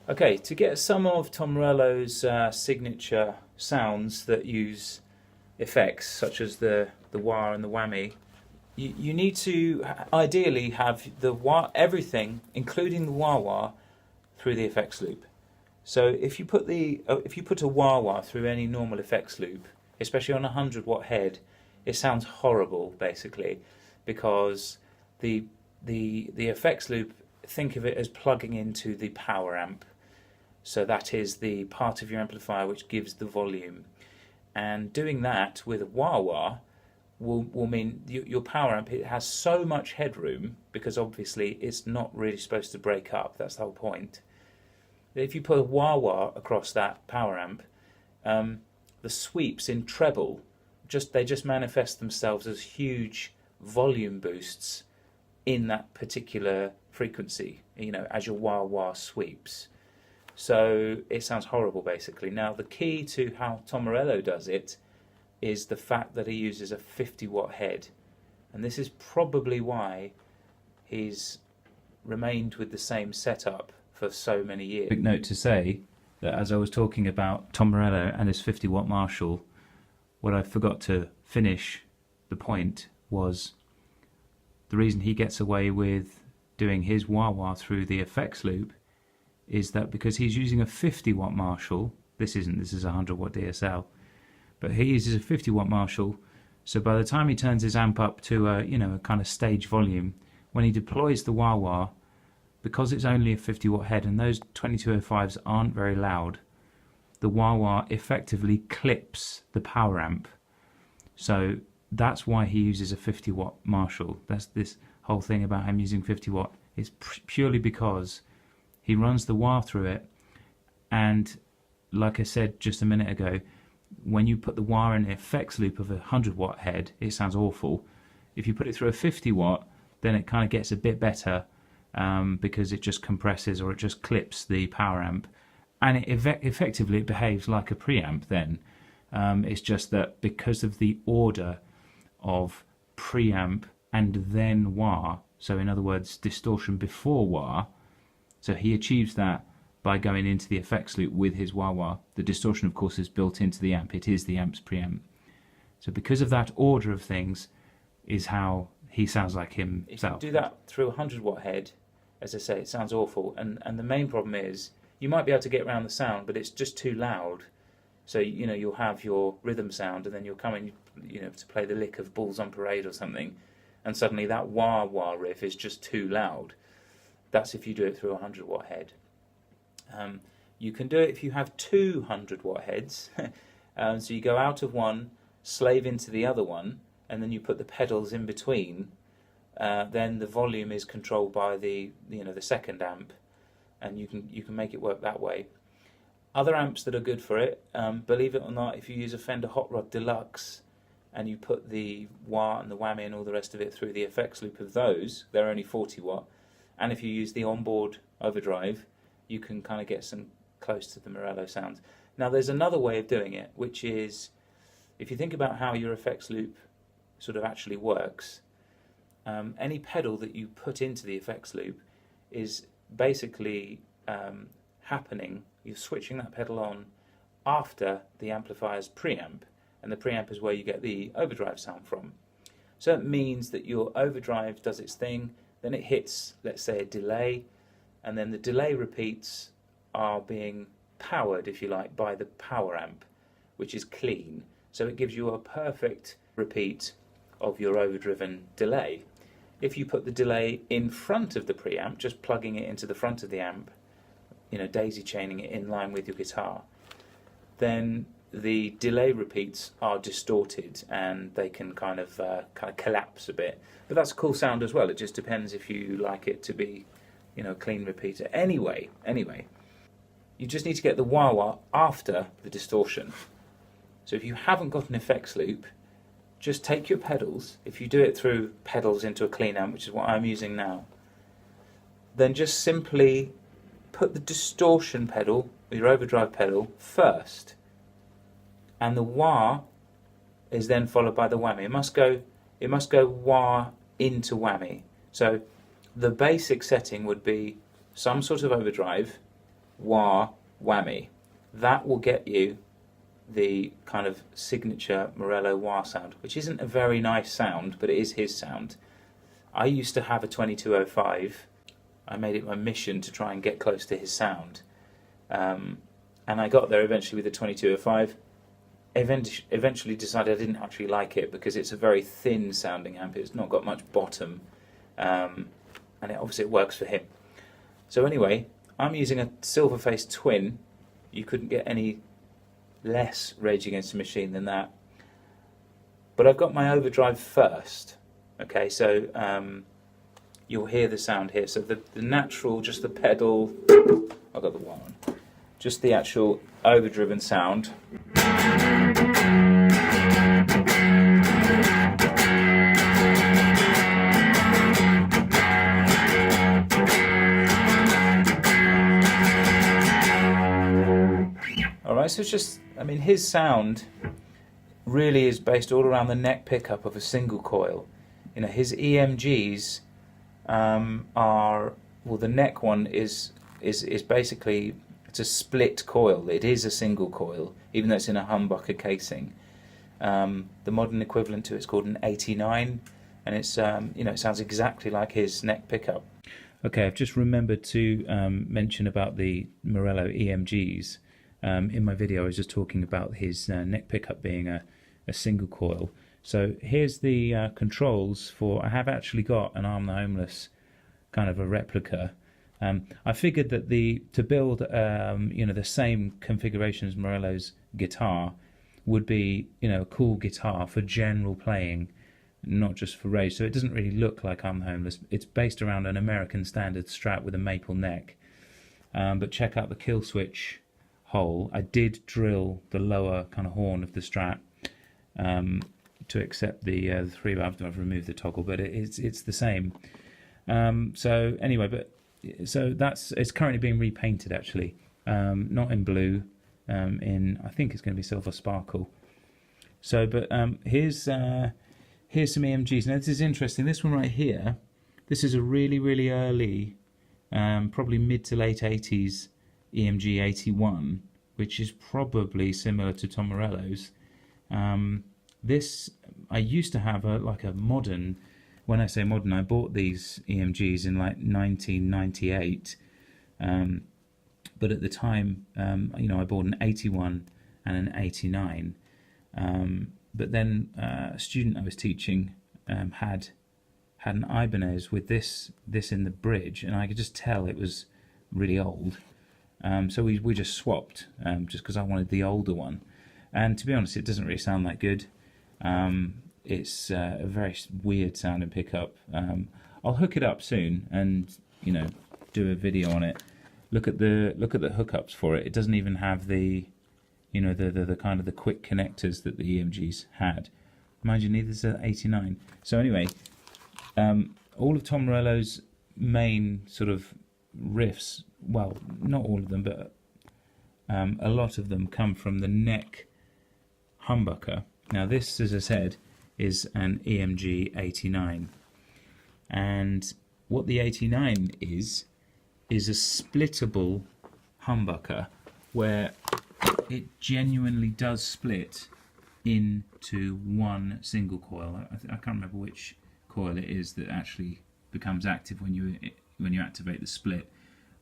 Okay, to get some of Tom Morello's signature sounds that use effects such as the wah and the whammy, you need to ideally have the wah, everything, including the wah wah, through the effects loop. So if you put a wah wah through any normal effects loop, especially on a 100-watt head, it sounds horrible basically, because the effects loop, think of it as plugging into the power amp. So that is the part of your amplifier which gives the volume. And doing that with a wah-wah will mean your power amp, it has so much headroom, because obviously it's not really supposed to break up, that's the whole point. If you put a wah-wah across that power amp, the sweeps in treble, they just manifest themselves as huge volume boosts in that particular frequency, as your wah-wah sweeps. So it sounds horrible basically. Now the key to how Tom Morello does it is the fact that he uses a 50-watt head, and this is probably why he's remained with the same setup for so many years. Big note to say that as I was talking about Tom Morello and his 50-watt Marshall, what I forgot to finish the point was the reason he gets away with doing his wah-wah through the effects loop is that because he's using a 50-watt Marshall, this is a 100-watt DSL, but he uses a 50-watt Marshall, so by the time he turns his amp up to a kind of stage volume, when he deploys the wah-wah, because it's only a 50-watt head and those 2205s aren't very loud, the wah-wah effectively clips the power amp. So that's why he uses a 50-watt Marshall. That's this whole thing about him using 50-watt. It's purely because he runs the wah through it, and like I said just a minute ago, when you put the wah in an effects loop of a 100-watt head, it sounds awful. If you put it through a 50-watt, then it kind of gets a bit better, because it just compresses or it just clips the power amp, and effectively it behaves like a preamp then. It's just that because of the order of preamp and then wah, so in other words distortion before wah, so he achieves that by going into the effects loop with his wah-wah. The distortion, of course, is built into the amp. It is the amp's preamp. So because of that order of things is how he sounds like himself. If you do that through a 100-watt head, as I say, it sounds awful. And the main problem is you might be able to get around the sound, but it's just too loud. So, you'll have your rhythm sound, and then you'll come in, to play the lick of Bulls on Parade or something, and suddenly that wah-wah riff is just too loud. That's if you do it through a 100-watt head. You can do it if you have 200-watt heads. So you go out of one, slave into the other one, and then you put the pedals in between. Then the volume is controlled by the second amp, and you can make it work that way. Other amps that are good for it, believe it or not, if you use a Fender Hot Rod Deluxe and you put the wah and the whammy and all the rest of it through the effects loop of those, they're only 40-watt. And if you use the onboard overdrive, you can kind of get some close to the Morello sounds. Now there's another way of doing it, which is, if you think about how your effects loop sort of actually works, any pedal that you put into the effects loop is basically happening, you're switching that pedal on after the amplifier's preamp, and the preamp is where you get the overdrive sound from. So it means that your overdrive does its thing, then it hits, let's say, a delay, and then the delay repeats are being powered, if you like, by the power amp, which is clean. So it gives you a perfect repeat of your overdriven delay. If you put the delay in front of the preamp, just plugging it into the front of the amp, daisy chaining it in line with your guitar, then the delay repeats are distorted and they can kind of collapse a bit. But that's a cool sound as well. It just depends if you like it to be, a clean repeater. Anyway, you just need to get the wah-wah after the distortion. So if you haven't got an effects loop, just take your pedals. If you do it through pedals into a clean amp, which is what I'm using now, then just simply put the distortion pedal, or your overdrive pedal, first. and the wah is then followed by the whammy. It must go wah into whammy. So the basic setting would be some sort of overdrive, wah, whammy. That will get you the kind of signature Morello wah sound, which isn't a very nice sound, but it is his sound. I used to have a 2205. I made it my mission to try and get close to his sound. And I got there eventually with the 2205. Eventually decided I didn't actually like it because it's a very thin sounding amp. It's not got much bottom, and obviously it works for him. So anyway, I'm using a Silverface Twin. You couldn't get any less Rage Against the Machine than that. But I've got my overdrive first. Okay, so you'll hear the sound here. So the natural, just the pedal. I've got the one on. Just the actual overdriven sound. Alright, so it's just, I mean, his sound really is based all around the neck pickup of a single coil. You know, his EMGs are, well, the neck one is basically, it's a split coil. It is a single coil, even though it's in a humbucker casing. The modern equivalent to it's called an 89, and it's you know, it sounds exactly like his neck pickup. Okay, I've just remembered to mention about the Morello EMGs. In my video, I was just talking about his neck pickup being a single coil. So here's the controls for. I have actually got an Arm the Homeless kind of a replica. I figured that to build you know, the same configuration as Morello's guitar would be, you know, a cool guitar for general playing, not just for Rage. So it doesn't really look like Arm the Homeless. It's based around an American standard Strat with a maple neck. But check out the kill switch hole. I did drill the lower kind of horn of the Strat to accept the 3 valve. I've removed the toggle, but it's the same. So anyway, so it's currently being repainted actually, not in blue, in, I think it's going to be silver sparkle. So, but here's some EMGs. Now this is interesting. This one right here, this is a really early, probably mid to late 80s EMG 81, which is probably similar to Tom Morello's. This, I used to have like a modern. When I say modern, I bought these EMGs in like 1998, but at the time, you know, I bought an 81 and an 89. But then a student I was teaching had an Ibanez with this in the bridge, and I could just tell it was really old. So we just swapped, just because I wanted the older one. And to be honest, it doesn't really sound that good. It's a very weird sounding pickup. I'll hook it up soon and, you know, do a video on it. Look at the hookups for it. It doesn't even have the, you know, the kind of the quick connectors that the EMGs had. Mind you, neither is an 89. So anyway, all of Tom Morello's main sort of riffs, well, not all of them, but a lot of them come from the neck humbucker. Now this, as I said, is an EMG 89, and what the 89 is a splittable humbucker where it genuinely does split into one single coil. I can't remember which coil it is that actually becomes active when you activate the split,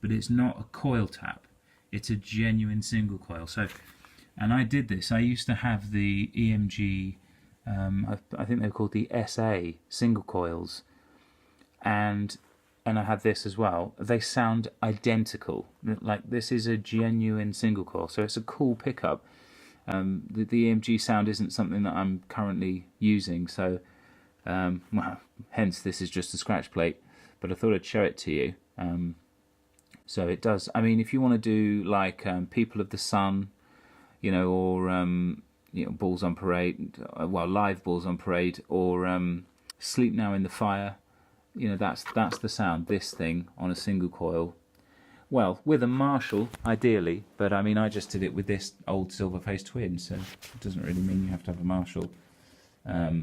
but it's not a coil tap, it's a genuine single coil. So, and I did this. I used to have the EMG, I think they're called the SA single coils, and I had this as well. They sound identical. Like, this is a genuine single coil, so it's a cool pickup. The EMG sound isn't something that I'm currently using, so well, hence this is just a scratch plate. But I thought I'd show it to you. So it does. I mean, if you want to do like People of the Sun, you know, or you know, Balls on Parade, well, live Balls on Parade, or Sleep Now in the Fire, you know, that's the sound. This thing on a single coil well, with a Marshall, ideally, but I mean, I just did it with this old Silverface Twin, so it doesn't really mean you have to have a Marshall. But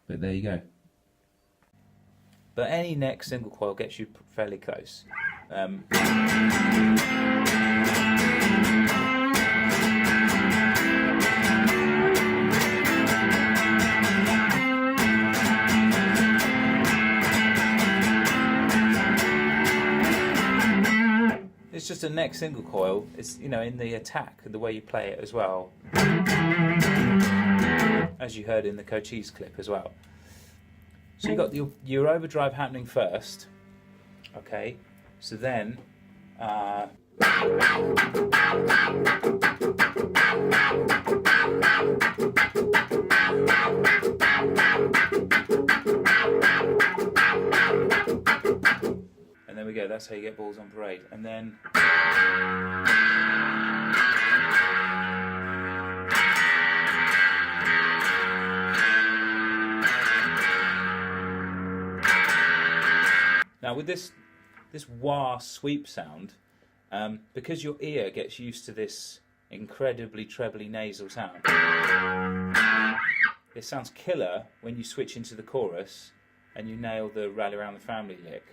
there you go. But any neck single coil gets you fairly close. It's just a neck single coil. It's, you know, in the attack and the way you play it as well, as you heard in the Cochise clip as well. So you've got your overdrive happening first, okay, so then and there we go, that's how you get Balls on Parade. And then now with this wah sweep sound, because your ear gets used to this incredibly trebly nasal sound, it sounds killer when you switch into the chorus and you nail the Rally Around the Family lick.